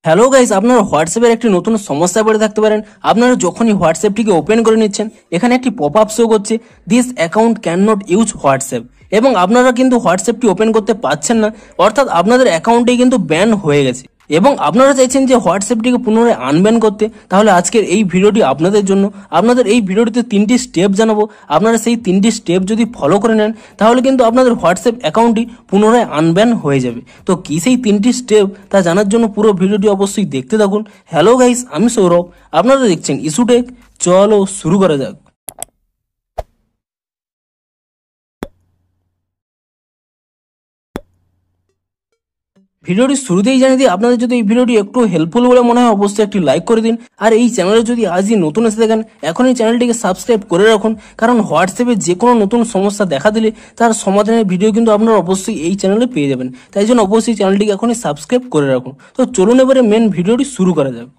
Hello guys, আপনারা হোয়াটসঅ্যাপের একটি নতুন সমস্যায় পড়ে থাকতে পারেন। আপনারা যখনই হোয়াটসঅ্যাপটিকে ওপেন করে নিচ্ছেন, এখানে একটি পপ আপ শো করছে, this account can not use WhatsApp, এবং আপনারা কিন্তু হোয়াটসঅ্যাপটি ওপেন করতে পারছেন না, অর্থাৎ আপনাদের অ্যাকাউন্টটি কিন্তু ব্যান হয়ে গেছে এবং আপনারা চাইছেন যে হোয়াটসঅ্যাপটিকে পুনরায় আনব্যান করতে। তাহলে আজকের এই ভিডিওটি আপনাদের জন্য। আপনাদের এই ভিডিওটিতে 3টি স্টেপ জানাবো। আপনারা সেই 3টি স্টেপ যদি ফলো করে নেন, তাহলে কিন্তু আপনাদের হোয়াটসঅ্যাপ অ্যাকাউন্টটি পুনরায় আনব্যান হয়ে যাবে। তো কি সেই 3টি স্টেপ, তা জানার জন্য পুরো ভিডিওটি অবশ্যই দেখতে থাকুন। হ্যালো গাইস, আমি সৌরভ, আপনারা দেখছেন ইস্যুটেক। চলো শুরু করা যাক। ভিডিওটি শুরুতেই জানিয়ে দিই, আপনাদের যদি এই ভিডিওটি একটু হেল্পফুল বলে মনে হয়, অবশ্যই একটি লাইক করে দিন। আর এই চ্যানেলে যদি আজই নতুন এসে থাকেন, এখন এই চ্যানেলটিকে সাবস্ক্রাইব করে রাখুন, কারণ হোয়াটসঅ্যাপে যে কোনো নতুন সমস্যা দেখা দিলে তার সমাধানের ভিডিও কিন্তু আপনারা অবশ্যই এই চ্যানেলে পেয়ে যাবেন। তাই জন্য অবশ্যই চ্যানেলটিকে এখনই সাবস্ক্রাইব করে রাখুন। তো চলুন এবারে মেন ভিডিওটি শুরু করা যাক।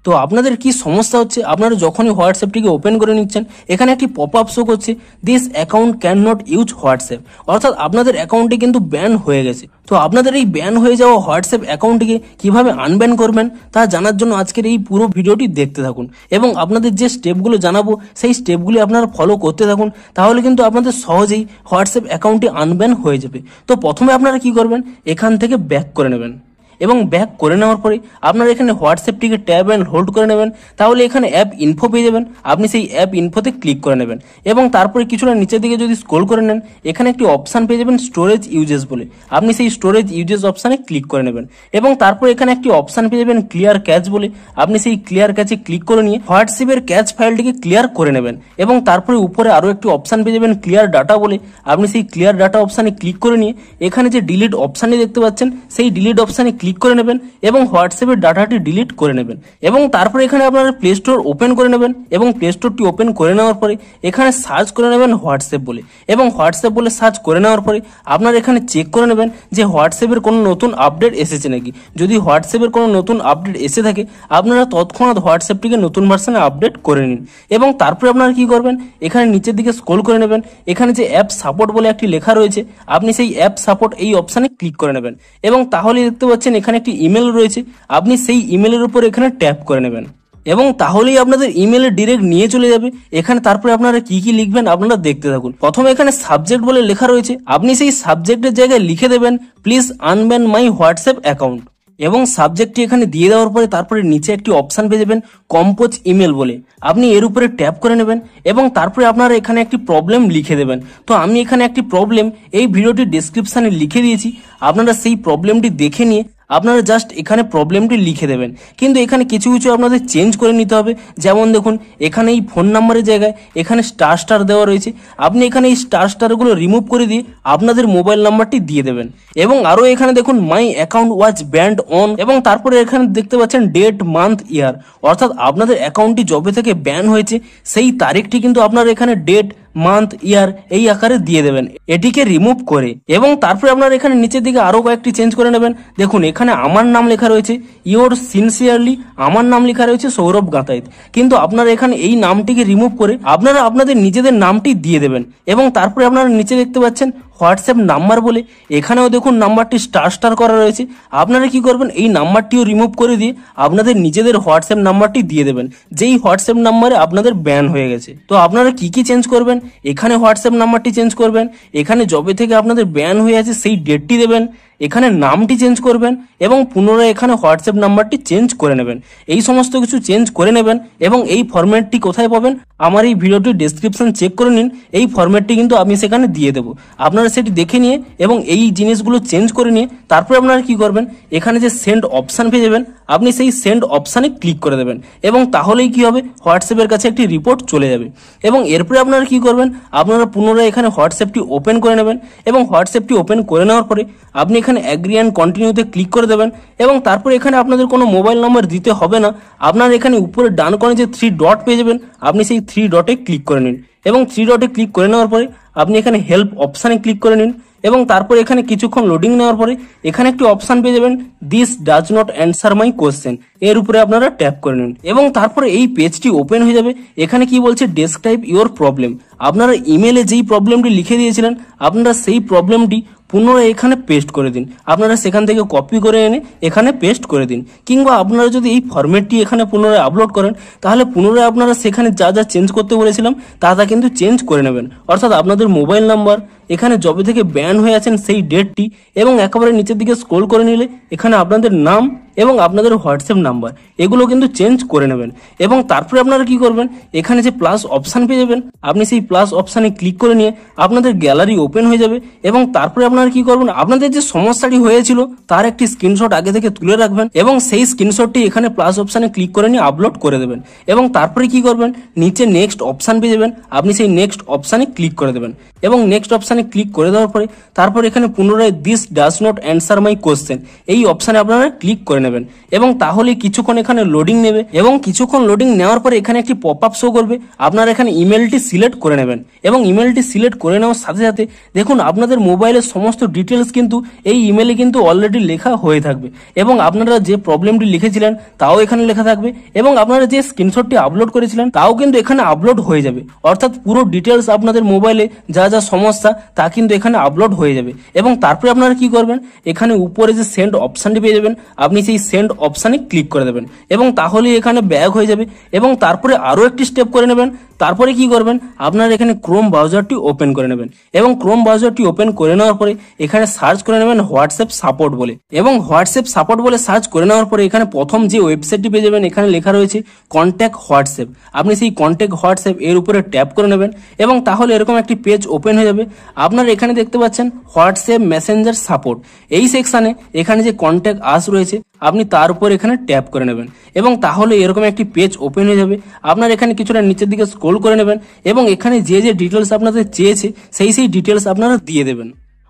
তো আপনাদের কি সমস্যা হচ্ছে, আপনারা যখনই হোয়াটসঅ্যাপটিকে ওপেন করে নিচ্ছেন, এখানে একটি পপ আপ শো করছে, this account can not use WhatsApp, অর্থাৎ আপনাদের অ্যাকাউন্টটি কিন্তু ব্যান হয়ে গেছে। তো আপনাদের এই ব্যান হয়ে যাওয়া হোয়াটসঅ্যাপ অ্যাকাউন্টটিকে কিভাবে আনব্যান করবেন, তা জানার জন্য আজকের এই পুরো ভিডিওটি দেখতে থাকুন এবং আপনাদের যে স্টেপগুলো জানাবো সেই স্টেপগুলি আপনারা ফলো করতে থাকুন। তাহলে কিন্তু আপনাদের সহজেই হোয়াটসঅ্যাপ অ্যাকাউন্টটি আনব্যান হয়ে যাবে। তো প্রথমে আপনারা কি করবেন, এখান থেকে ব্যাক করে নেবেন এবং ব্যাক করে নেওয়ার পরে আপনারা এখানে হোয়াটসঅ্যাপটিকে ট্যাব অ্যান্ড হোল্ড করে নেবেন। তাহলে এখানে অ্যাপ ইনফো পেয়ে যাবেন, আপনি সেই অ্যাপ ইনফোতে ক্লিক করে নেবেন এবং তারপরে কিছুটা নিচের দিকে যদি স্ক্রল করে নেন, এখানে একটি অপশান পেয়ে যাবেন স্টোরেজ ইউজেস বলে, আপনি সেই স্টোরেজ ইউজেস অপশানে ক্লিক করে নেবেন এবং তারপরে এখানে একটি অপশান পেয়ে যাবেন ক্লিয়ার ক্যাচ বলে, আপনি সেই ক্লিয়ার ক্যাচে ক্লিক করে নিয়ে হোয়াটসঅ্যাপের ক্যাচ ফাইলটিকে ক্লিয়ার করে নেবেন এবং তারপরে উপরে আরও একটি অপশান পেয়ে যাবেন ক্লিয়ার ডাটা বলে, আপনি সেই ক্লিয়ার ডাটা অপশানে ক্লিক করে নিয়ে এখানে যে ডিলিট অপশানটি দেখতে পাচ্ছেন, সেই ডিলিট অপশানে ক্লিক করে নেবেন এবং হোয়াটসঅ্যাপের ডাটাটি ডিলিট করে নেবেন এবং তারপরে এখানে আপনারা প্লে স্টোর ওপেন করে নেবেন এবং প্লে স্টোরটি ওপেন করে নেওয়ার পরে এখানে সার্চ করে নেবেন হোয়াটসঅ্যাপ বলে এবং হোয়াটসঅ্যাপ বলে সার্চ করে নেওয়ার পরে আপনারা এখানে চেক করে নেবেন যে হোয়াটসঅ্যাপের কোনো নতুন আপডেট এসেছে নাকি। যদি হোয়াটসঅ্যাপের কোনো নতুন আপডেট এসে থাকে, আপনারা তৎক্ষণাৎ হোয়াটসঅ্যাপটিকে নতুন ভার্সনে আপডেট করে নিন এবং তারপরে আপনারা কি করবেন, এখানে নিচের দিকে স্ক্রল করে নেবেন, এখানে যে অ্যাপ সাপোর্ট বলে একটি লেখা রয়েছে, আপনি সেই অ্যাপ সাপোর্ট এই অপশানে ক্লিক করে নেবেন এবং তাহলে দেখতে পাচ্ছেন এখানে একটি ইমেল রয়েছে, আপনি সেই ইমেলের উপর এখানে ট্যাপ করে নেবেন এবং তাহলেই আপনাদের ইমেলে ডিরেক্ট নিয়ে চলে যাবে। এখানে তারপরে আপনারা কি কি লিখবেন আপনারা দেখতে থাকুন। প্রথমে এখানে সাবজেক্ট বলে লেখা রয়েছে, আপনি সেই সাবজেক্টের জায়গায় লিখে দেবেন please unban my WhatsApp account এবং সাবজেক্টটি এখানে দিয়ে দেওয়ার পরে তারপরে নিচে একটি অপশান পেয়ে যাবেন কম্পোজ ইমেল বলে, আপনি এর উপরে ট্যাপ করে নেবেন এবং তারপরে আপনারা এখানে একটি প্রবলেম লিখে দেবেন। তো আমি এখানে একটি প্রবলেম এই ভিডিওটির ডেসক্রিপশানে লিখে দিয়েছি, আপনারা সেই প্রবলেমটি দেখে নিয়ে আপনারা জাস্ট এখানে প্রবলেমটি লিখে দেবেন। কিন্তু এখানে কিছু কিছু আপনাদের চেঞ্জ করে নিতে হবে। যেমন দেখুন, এখানে এই ফোন নাম্বারের জায়গায় এখানে স্টার স্টার দেওয়া রয়েছে, আপনি এখানে এই স্টার স্টারগুলো রিমুভ করে দিয়ে আপনাদের মোবাইল নাম্বারটি দিয়ে দেবেন এবং আরও এখানে দেখুন my account was band on এবং তারপরে এখানে দেখতে পাচ্ছেন ডেট মান্থ ইয়ার, অর্থাৎ আপনাদের অ্যাকাউন্টটি যবে থেকে ব্যান হয়েছে সেই তারিখটি কিন্তু আপনারা এখানে ডেট মান্থ ইয়ার এই আকারে দিয়ে দেবেন এটিকে রিমুভ করে এবং তারপরে আপনারা এখানে নিচের দিকে আরো কয়েকটি চেঞ্জ করে নেবেন। দেখুন এখানে আমার নাম লেখা রয়েছে ইয়োর সিনসিয়ারলি, আমার নাম লেখা রয়েছে সৌরভ গাতাইত, কিন্তু আপনারা এখানে এই নামটিকে রিমুভ করে আপনারা আপনাদের নিজেদের নামটি দিয়ে দেবেন এবং তারপরে আপনারা নিচে দেখতে পাচ্ছেন হোয়াটসঅ্যাপ নাম্বার বলে, এখানেও দেখুন নাম্বারটি স্টার স্টার করা রয়েছে, আপনারা কি করবেন এই নাম্বারটিও রিমুভ করে দিয়ে আপনাদের নিজেদের হোয়াটসঅ্যাপ নাম্বারটি দিয়ে দেবেন যেই হোয়াটসঅ্যাপ নাম্বারে আপনাদের ব্যান হয়ে গেছে। তো আপনারা কি কি চেঞ্জ করবেন, এখানে হোয়াটসঅ্যাপ নাম্বারটি চেঞ্জ করবেন, এখানে যবে থেকে আপনাদের ব্যান হয়ে আছে সেই ডেটটি দেবেন, এখানে নামটি চেঞ্জ করবেন এবং পুনরায় এখানে হোয়াটসঅ্যাপ নাম্বারটি চেঞ্জ করে নেবেন। এই সমস্ত কিছু চেঞ্জ করে নেবেন এবং এই ফরম্যাটটি কোথায় পাবেন, আমার এই ভিডিওটির ডেসক্রিপশন চেক করে নিন, এই ফরম্যাটটি কিন্তু আমি সেখানে দিয়ে দেবো, আপনারা সেটি দেখে নিয়ে এবং এই জিনিসগুলো চেঞ্জ করে নিয়ে তারপরে আপনারা কি করবেন, এখানে যে সেন্ড অপশান পেয়ে যাবেন, আপনি সেই সেন্ড অপশানে ক্লিক করে দেবেন এবং তাহলেই কি হবে, হোয়াটসঅ্যাপের কাছে একটি রিপোর্ট চলে যাবে এবং এরপরে আপনারা কি করবেন, আপনারা পুনরায় এখানে হোয়াটসঅ্যাপটি ওপেন করে নেবেন এবং হোয়াটসঅ্যাপটি ওপেন করে নেওয়ার পরে আপনি এখানে অ্যাগ্রি অ্যান্ড কন্টিনিউতে ক্লিক করে দেবেন এবং তারপরে এখানে আপনাদের কোনো মোবাইল নাম্বার দিতে হবে না, আপনার এখানে উপরে ডান কোণে যে 3 ডট পেয়ে যাবেন, আপনি সেই 3 ডটে ক্লিক করে নিন এবং 3 ডটে ক্লিক করে নেওয়ার পরে আপনি এখানে হেল্প অপশানে ক্লিক করে নিন এবং তারপরে এখানে কিছুক্ষণ লোডিং নেওয়ার পরে এখানে একটি অপশান পেয়ে যাবেন this does not answer my question, এর উপরে আপনারা ট্যাপ করে নিন এবং তারপরে এই পেজটি ওপেন হয়ে যাবে। এখানে কি বলছে, ডেসক্রাইব ইওর প্রবলেম, আপনারা ইমেলে যেই প্রবলেমটি লিখে দিয়েছিলেন আপনারা সেই প্রবলেমটি পুনরায় এখানে পেস্ট করে দিন। আপনারা সেখান থেকে কপি করে এনে এখানে পেস্ট করে দিন, কিংবা আপনারা যদি এই ফরম্যাটটি এখানে পুনরায় আপলোড করেন তাহলে পুনরায় আপনারা সেখানে যা যা চেঞ্জ করতে বলেছিলাম তা কিন্তু চেঞ্জ করে নেবেন। অর্থাৎ আপনাদের মোবাইল নাম্বার, এখানে যবে থেকে ব্যান হয়ে আছেন সেই ডেটটি, এবং একেবারে নিচের দিকে স্ক্রল করে নিলে এখানে আপনাদের নাম এবং আপনাদের হোয়াটসঅ্যাপ নাম্বার এগুলো কিন্তু চেঞ্জ করে নেবেন। এবং তারপরে আপনারা কি করবেন, এখানে যে প্লাস অপশান পেয়ে যাবেন, আপনি সেই প্লাস অপশানে ক্লিক করে নিয়ে আপনাদের গ্যালারি ওপেন হয়ে যাবে। এবং তারপরে আপনারা কি করবেন, আপনাদের যে সমস্যাটি হয়েছিল তার একটি স্ক্রিনশট আগে থেকে তুলে রাখবেন এবং সেই স্ক্রিনশটটি এখানে প্লাস অপশানে ক্লিক করে নিয়ে আপলোড করে দেবেন। এবং তারপরে কি করবেন, নিচে নেক্সট অপশান পেয়ে যাবেন, আপনি সেই নেক্সট অপশানে ক্লিক করে দেবেন। এবং নেক্সট অপশানে ক্লিক করে দেওয়ার পরে তারপর এখানে পুনরায় this does not answer my question এই অপশানে আপনারা ক্লিক করে নেবেন। এবং তাহলে কিছুক্ষণ এখানে লোডিং নেবে, এবং কিছুক্ষণ লোডিং নেওয়ার পরে এখানে একটি পপ আপ শো করবে। আপনারা এখানে ইমেলটি সিলেক্ট করে নেবেন, এবং ইমেলটি সিলেক্ট করে নেওয়ার সাথে সাথে দেখুন আপনাদের মোবাইলের সমস্ত ডিটেলস কিন্তু এই ইমেলে কিন্তু অলরেডি লেখা হয়ে থাকবে, এবং আপনারা যে প্রবলেমটি লিখেছিলেন তাও এখানে লেখা থাকবে, এবং আপনারা যে স্ক্রিনশটটি আপলোড করেছিলেন তাও কিন্তু এখানে আপলোড হয়ে যাবে। অর্থাৎ পুরো ডিটেলস আপনাদের মোবাইলে যা যা সমস্যা তা কিন্তু এখানে আপলোড হয়ে যাবে। এবং তারপরে আপনারা কি করবেন, এখানে উপরে যে সেন্ড অপশানটি পেয়ে যাবেন, আপনি সেই সেন্ড অপশানে ক্লিক করে দেবেন, এবং তাহলে এখানে ব্যাক হয়ে যাবে। এবং তারপরে আরো একটি স্টেপ করে নেবেন। তারপরে কি করবেন, আপনারা এখানে ক্রোম ব্রাউজারটি ওপেন করে নেবেন, এবং ক্রোম ব্রাউজারটি ওপেন করে নেওয়ার পরে এখানে সার্চ করে নেবেন হোয়াটসঅ্যাপ সাপোর্ট বলে, এবং হোয়াটসঅ্যাপ সাপোর্ট বলে সার্চ করে নেওয়ার পরে এখানে প্রথম যে ওয়েবসাইটটি পেয়ে যাবেন এখানে লেখা রয়েছে কন্ট্যাক্ট হোয়াটসঅ্যাপ। আপনি সেই কন্ট্যাক্ট হোয়াটসঅ্যাপ এর উপরে ট্যাপ করে নেবেন, এবং তাহলে এরকম একটি পেজ ওপেন হয়ে যাবে। আপনারা এখানে দেখতে পাচ্ছেন হোয়াটসঅ্যাপ মেসেঞ্জার সাপোর্ট, এই সেকশনে এখানে যে কন্ট্যাক্ট আস রয়েছে আপনি তার উপর এখানে ট্যাপ করে নেবেন, এবং তাহলে এরকম একটি পেজ ওপেন হয়ে যাবে। আপনার এখানে কিছুটা নিচের দিকে স্ক্রল করে নেবেন, এবং এখানে যে যে ডিটেলস আপনাদের চেয়েছে সেই ডিটেলস আপনারা দিয়ে দেবেন।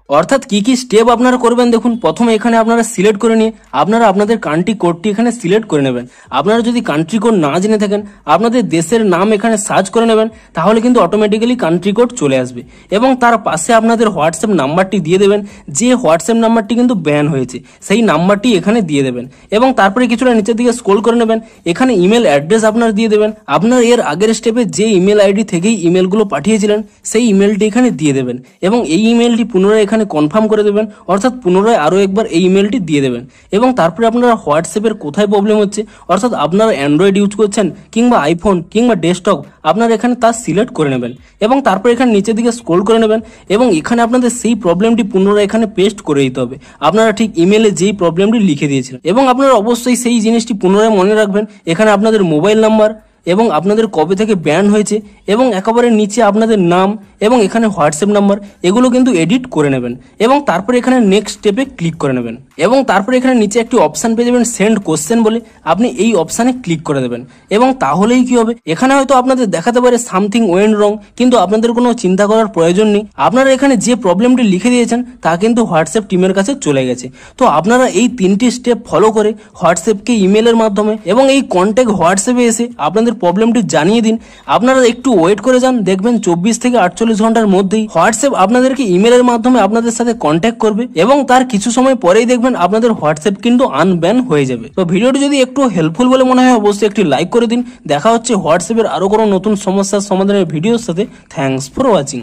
অর্থাৎ কি কি স্টেপ আপনারা করবেন দেখুন, প্রথমে এখানে আপনারা সিলেক্ট করে নিয়ে আপনারা আপনাদের কান্ট্রি কোডটি এখানে সিলেক্ট করে নেবেন। আপনারা যদি কান্ট্রি কোড না জেনে থাকেন আপনাদের দেশের নাম এখানে সার্চ করে নেবেন, তাহলে কিন্তু অটোমেটিক্যালি কান্ট্রি কোড চলে আসবে। এবং তার পাশে আপনাদের হোয়াটসঅ্যাপ নাম্বারটি দিয়ে দেবেন, যে হোয়াটসঅ্যাপ নাম্বারটি কিন্তু ব্যান হয়েছে সেই নাম্বারটি এখানে দিয়ে দেবেন। এবং তারপরে কিছুটা নিচের দিকে স্ক্রল করে নেবেন, এখানে ইমেল অ্যাড্রেস আপনারা দিয়ে দেবেন। আপনার এর আগের স্টেপে যে ইমেল আইডি থেকেই ইমেলগুলো পাঠিয়েছিলেন সেই ইমেলটি এখানে দিয়ে দেবেন, এবং এই ইমেলটি পুনরায় এখানে কনফার্ম করে দেবেন, অর্থাৎ পুনরায় আরো একবার এই ইমেলটি দিয়ে দেবেন। এবং তারপরে আপনারা হোয়াটসঅ্যাপের কোথায় প্রবলেম হচ্ছে, অর্থাৎ আপনারা অ্যান্ড্রয়েড ইউজ করছেন কিংবা আইফোন কিংবা ডেস্কটপ, আপনারা এখানে তা সিলেক্ট করে নেবেন, এবং তারপরে এখানে নিচের দিকে স্ক্রল করে নেবেন, এবং এখানে আপনাদের সেই প্রবলেমটি পুনরায় এখানে পেস্ট করে দিতে হবে। আপনারা ঠিক ইমেলে যেই প্রবলেমটি লিখে দিয়েছিলেন, এবং আপনারা অবশ্যই সেই জিনিসটি পুনরায় মনে রাখবেন। এখানে আপনাদের মোবাইল নাম্বার এবং আপনাদের কবে থেকে ব্যান হয়েছে, এবং একেবারে নিচে আপনাদের নাম এবং এখানে হোয়াটসঅ্যাপ নাম্বার এগুলো কিন্তু এডিট করে নেবেন, এবং তারপরে এখানে নেক্সট স্টেপে ক্লিক করে নেবেন। এবং তারপরে এখানে নিচে একটি অপশান পেয়ে যাবেন সেন্ড কোশ্চেন বলে, আপনি এই অপশানে ক্লিক করে দেবেন। এবং তাহলেই কি হবে, এখানে হয়তো আপনাদের দেখাতে পারে সামথিং ওয়েন্ট রং, কিন্তু আপনাদের কোনো চিন্তা করার প্রয়োজন নেই। আপনারা এখানে যে প্রবলেমটি লিখে দিয়েছেন তা কিন্তু হোয়াটসঅ্যাপ টিমের কাছে চলে গেছে। তো আপনারা এই 3টি স্টেপ ফলো করে হোয়াটসঅ্যাপকে ইমেলের মাধ্যমে এবং এই কন্ট্যাক্ট হোয়াটসঅ্যাপে এসে আপনাদের প্রবলেমটি জানিয়ে দিন। আপনারা একটু ওয়েট করে যান, দেখবেন 24 থেকে 48 ঘন্টার মধ্যেই হোয়াটসঅ্যাপ আপনাদেরকে ইমেলের মাধ্যমে আপনাদের সাথে কন্ট্যাক্ট করবে, এবং তার কিছু সময় পরেই দেখবেন আপনাদের হোয়াটসঅ্যাপ কিন্তু আনব্যান হয়ে যাবে। তো ভিডিওটি যদি একটু হেল্পফুল বলে মনে হয় অবশ্যই একটি লাইক করে দিন। দেখা হচ্ছে হোয়াটসঅ্যাপের আরো কোনো নতুন সমস্যার সমাধানের ভিডিওর সাথে। Thanks for watching.